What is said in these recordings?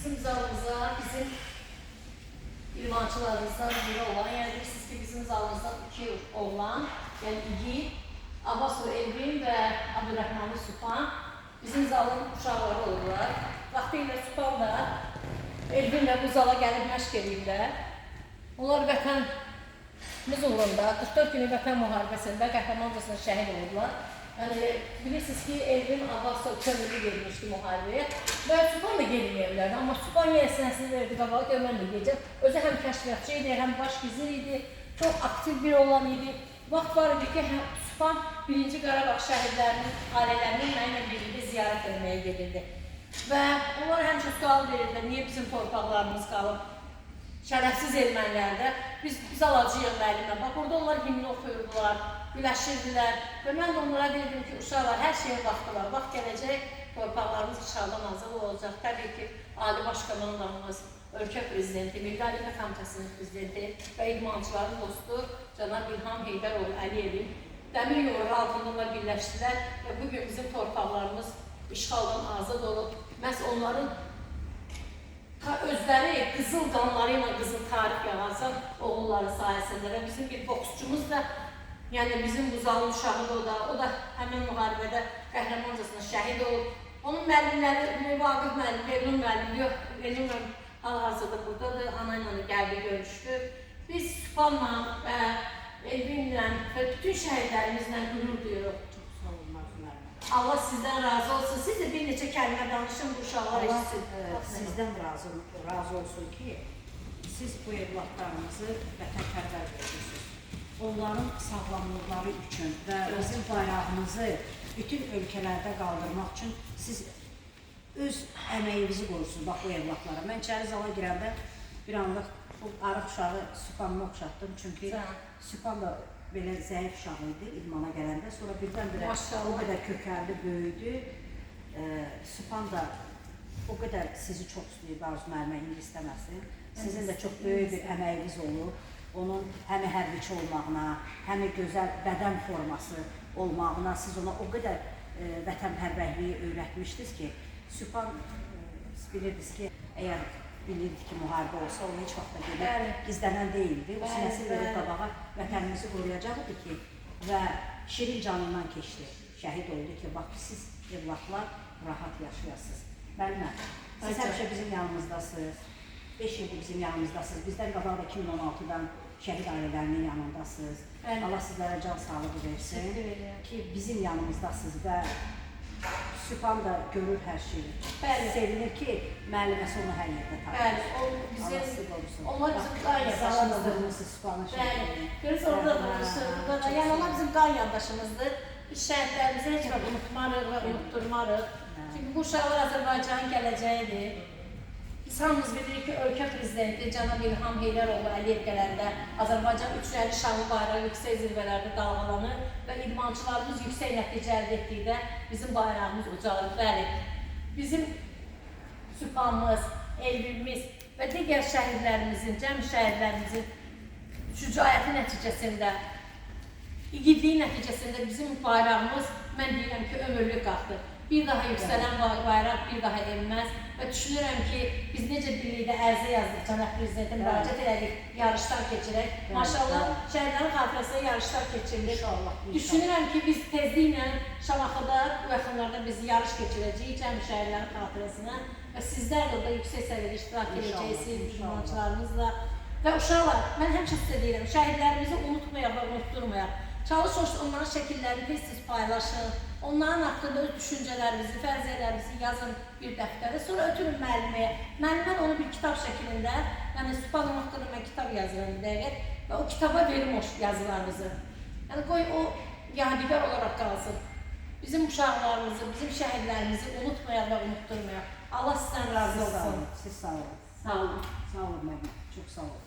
bizim zalımıza, bizim idmançılarımızdan biri olan, yəni bilirsiniz ki, bizim zalımızdan 2 oğlan, yəni İgid, Abbasov Elvin və Abdurrahmanlı Sübhan bizim zalın uşaqları olurlar. Vaxtilə Sübhan da Elvinlə bu zala gəlib məşq edirlər. Onlar vətənimiz uğrunda 44 günlük vətən müharibəsində qəhrəmancasına şəhid olurlar. Yəni, bilirsiniz ki, Elvin Abbasov kömürlü gelmişdi müharibəyə və Sübhan da gelməyəblərdi. Amma Sübhan yenə sinəsini verdi qabağa ki, mən də geləcəm. Özü həm kəşfiyyatçı idi, həm baş gizir idi, çox aktiv bir olan idi. Vaxt var idi ki, Sübhan 1-ci Qarabağ şəhidlərinin ailələrinin mənlə birlikdə ziyarət etməyə gedirdi. Və onlar həmişə sual verirdilər, niyə bizim torpaqlarımız qalıb? Şərəfsiz ermənilərdə biz alacağıq müəllimə. Bax, orada onlar himni oxuyurdular, güləşirdilər və mən də onlara dedim ki, uşaqlar, hər şeyə vaxtı var. Vaxt gələcək, torpaqlarımız işğaldan azad olacaq. Təbii ki, Ali Baş Komandanımız, ölkə prezidenti, Milli Olimpiya Komitəsinin prezidenti və idmançıların dostu cənab İlham Heydəroğlu Əliyevin dəmir yolu altında birləşdilər və bugün bizim torpaqlarımız işğaldan azad olub. Məhz onların özləri qızıl qanları ilə qızıl tarix yazan oğulları sayəsində və bizim bir boksçumuz da, yəni bizim bu zalın uşağı da o da həmin müharibədə qəhrəmancasına şəhid olub. Onun müəllimləri, Vaqif müəllim, Elnur müəllim, yox, Elnur hal-hazırda buradadır, ana ilə gəldi, görüşdü. Biz Sübhanla və Elvinlə və bütün şəhidlərimizlə qürur duyuruq. Allah sizdən razı olsun. Siz də bir neçə kəlmə danışın, bu uşaqlar eşitsin. Sizdən razı olsun ki, siz bu evlatlarınızı vətənpərvər verirsiniz. Onların sağlamlıqları üçün və bizim bayrağımızı bütün ölkələrdə qaldırmaq üçün siz öz əməyinizi qoyursunuz, bax bu evlatlara. Mən içəri zala girəndə bir anlıq bu arıq uşağı Sübhanıma oxşatdım. Çünki Sübhan da belə zəif uşaq idi idmana gələndə. Sonra birdən-birə o qədər kökəldi, böyüdü. Sübhan da o qədər sizi çox istəyib, Arzu müəllimə indi istəməsin. Sizin də çox böyük bir əməyiniz olub. Onun həm hərbiçi olmağına, həm gözəl bədən forması olmağına, siz ona o qədər vətənpərvərliyi öyrətmişdiniz ki, Sübhan bilirdiniz ki, əgər bilirdik ki, müharibə olsa, onu heç vaxt da gedib gizlənən deyildi. O sinəsi verib qabağa vətənimizi qoruyacaqdı ki, və şirin canından keçdi, şəhid oldu ki, bax, siz evlatlar rahat yaşayasınız. Müəllimə, siz həmişə bizim yanımızdasınız, 5 ildir bizim yanımızdasınız, bizdən qabaq da 2016-dan şəhid ailələrinin yanındasınız. Allah sizlərə can sağlığı versin ki, bizim yanımızdasınız və Sübhan da görür hər şeyi. Sevinir ki, müəlliməsi onu hər yerdə tanıyır. Onlar bizim qan yoldaşımızdır. Görürüz, orada da, yəni onlar bizim qan yoldaşımızdır. Biz şəhidlərimizi heç vaxt unutmarıq və unutturmarıq. Çünki bu uşaqlar Azərbaycanın gələcəyidir. Biz hamımız bilirik ki, ölkə prezidenti cənab İlham Heydəroğlu Əliyev gələndə Azərbaycan 350 şanlı bayrağı yüksək zirvələrdə dalğalanır və idmançılarımız yüksək nəticə əldə etdikdə bizim bayrağımız ucalır. Bəli, bizim Sübhanımız, Elvinimiz və digər şəhidlərimizin, cəmi şəhidlərimizin şücaəti nəticəsində, igidliyi nəticəsində bizim bayrağımız, mən deyirəm ki, ömürlük qalxdı. Bir daha yüksələn bayraq bir daha enməz və düşünürəm ki, biz necə birlikdə ərizə yazdıq, cənab prezidentin müraciət elədik, yarışlar keçirək. Maşallah, şəhidlərin xatirəsinə yarışlar keçirilir. Düşünürəm ki, biz tezliklə Şamaxıda, bu yaxınlarda biz yarış keçirəcəyik, cəmi şəhidlərin xatirəsinə və sizlər də orada yüksək səviyyədə iştirak edəcəksiniz, idmançılarımızla. Və uşaqlar, mən həmişə sizə deyirəm, şəhidlərimizi unutmayaq və unutturmayaq. Çalış onların şəkillərini tez-tez paylaşın, onların haqqında öz düşüncələrinizi, fərziyələrinizi yazın bir dəftərə, sonra ötürün müəlliməyə. Müəllimə onu bir kitab şəklində, yəni Sübhanım haqqında mən kitab yazıram bir dəqiqə və o kitaba verim o yazılarınızı. Yəni qoy o yadigar olaraq qalsın. Bizim uşaqlarımızı, bizim şəhidlərimizi unutmayaq və unutturmayaq. Allah sizdən razı olsun. Siz sağ olun. Sağ olun. Sağ olun müəllimə, çox sağ olun.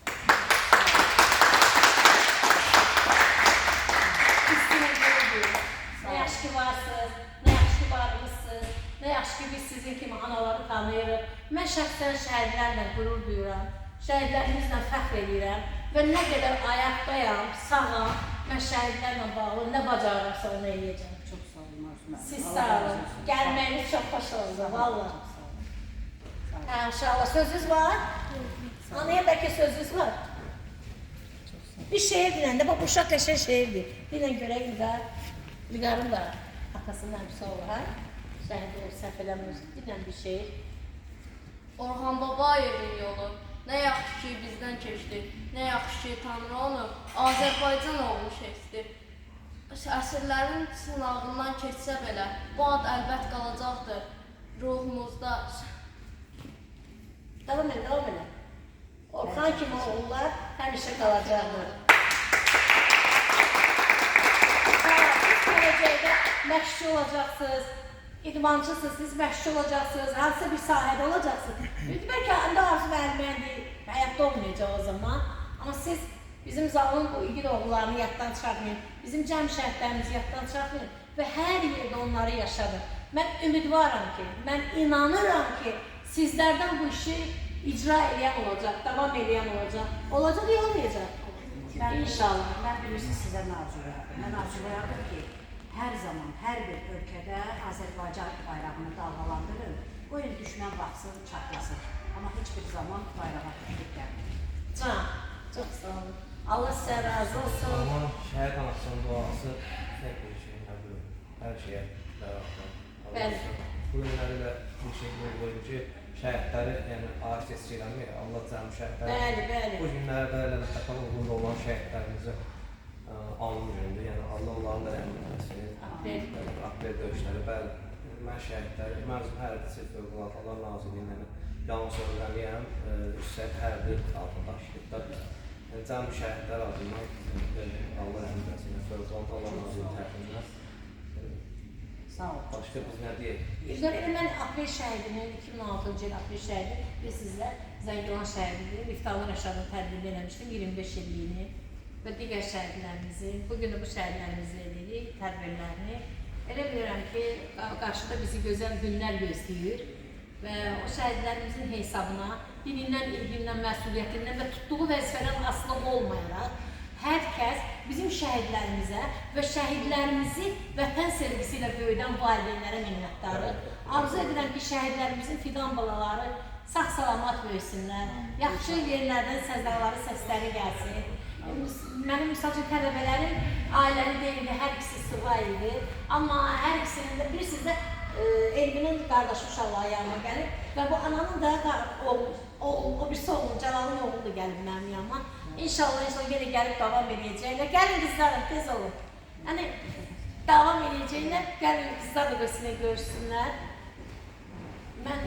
Nə yaxşı ki varsınız, nə yaxşı ki varlısınız, nə yaxşı ki biz sizin kimi anaları tanıyırıq. Mən şəxsən şəhidlərlə qürur duyuram, şəhidlərimizlə fəxr edirəm və nə qədər ayaqdayam, sağam, mən şəhidlərlə bağlı nə bacarırsa onu eləyəcəm. Çox sağ olun, Arzu müəllimə. Siz sağ olun, gəlməyiniz çox xoş oldu, valla. Maşallah, sözünüz var. Anaya belki sözünüz var. Bir şehir dinlendi, bak uşaq yaşayan şehirdir. Dinlen görək Ligarın da atasının hemsi olur, ha? Şəhid olur, səhv eləmir. Dinlen bir şehir. Orhan Babayevin yolu. Nə yaxşı ki bizdən keçdi, nə yaxşı ki Tanrı onu Azərbaycan oğlu seçdi. Əsrlərin sınağından keçsə belə, bu ad əlbət qalacaqdır ruhumuzda. Devam edin, devam edin. Orhan kimi oğullar həmişə qalacaqdır. Siz gələcəkdə məşqçi olacaqsınız, idmançısınız, siz məşqçi olacaqsınız, hansısa bir sahədə olacaqsınız. Bəlkə əndə arzu verməyəndir, həyatda olmayacaq o zaman. Amma siz bizim zalın bu igid oğullarını yaddan çıxartmayın, bizim cəm şəhidlərimizi yaddan çıxartmayın və hər yerdə onları yaşadın. Mən ümidvaram ki, mən inanıram ki, sizlərdən bu işi icra edən olacaq, davam edən olacaq. Olacaq ya olmayacaq? İnşallah. Mən bilirsiniz sizə nə arzulayardım. Mən arzulayardım ki, hər zaman, hər bir ölkədə Azərbaycan bayrağını dalgalandırın, qoyun düşmən baxsın, çatlasın. Amma heç bir zaman bayrağa təklif gəlmir. Can, çox sağ olun. Allah sizə razı olsun. Amma şəhid anasının duası tek bir şey, hər şeyə bərabər. Bəli. Bu günləri də bir şey qoydu ki, şəhidləri, yəni arif eləmir, Allah cəmi şəhidləri. Bəli, bəli. Bu günlərdə elə Vətən uğrunda olan şəhidlərimizi anım gündür, yəni Allah onların da rəhmət etsin. Aprel döyüşləri, bəli. Mən şəhidləri, mən hərbi Fövqəladə Nazirliyinin yanlış öyrənliyəm, üstəlik hərbi altında daşıyıblar. Yəni cəmi şəhidlər adından Allah rəhmət etsin, Fövqəladə Nazirliyinin tərəfindən. Sağ ol. Başqa biz nə deyək? İlqar elə mən Aprel şəhidinin, 2006-cı il Aprel şəhidi, biz sizlə Zəngilan şəhidini, İftarlar Rəşadın tədbirini eləmişdim, 25 illiyini və digər şəhidlərimizi, bugün də bu şəhidlərimizi edirik, tədbirlərini. Elə bilirəm ki, qarşıda bizi gözəl günlər gözləyir və o şəhidlərimizin hesabına dilindən, ilgindən, məsuliyyətindən və tutduğu vəzifədən asılı olmayaraq hər kəs bizim şəhidlərimizə və şəhidlərimizi vətən sevgisi ilə böyüdən valideynlərə minnətdarıq. Arzu edirəm ki, şəhidlərimizin fidan balaları sağ-salamat böyüsünlər, yaxşı yerlərdən səzaları, səsləri gəlsin. Mənim misal üçün tələbələrin ailəli deyildi, hər ikisi subay idi. Amma hər ikisinin də bilirsiniz də Elbinin qardaşı uşaqları yanıma gəlib və bu ananın da o birisi oğlu, Cəlalın oğlu da gəlib mənim yanıma. İnşallah yenə gəlib davam edəcəklər. Gəlin qızlarım, tez olun. Yəni, davam edəcəklər, gəlin qızlar da görsünlər. Mən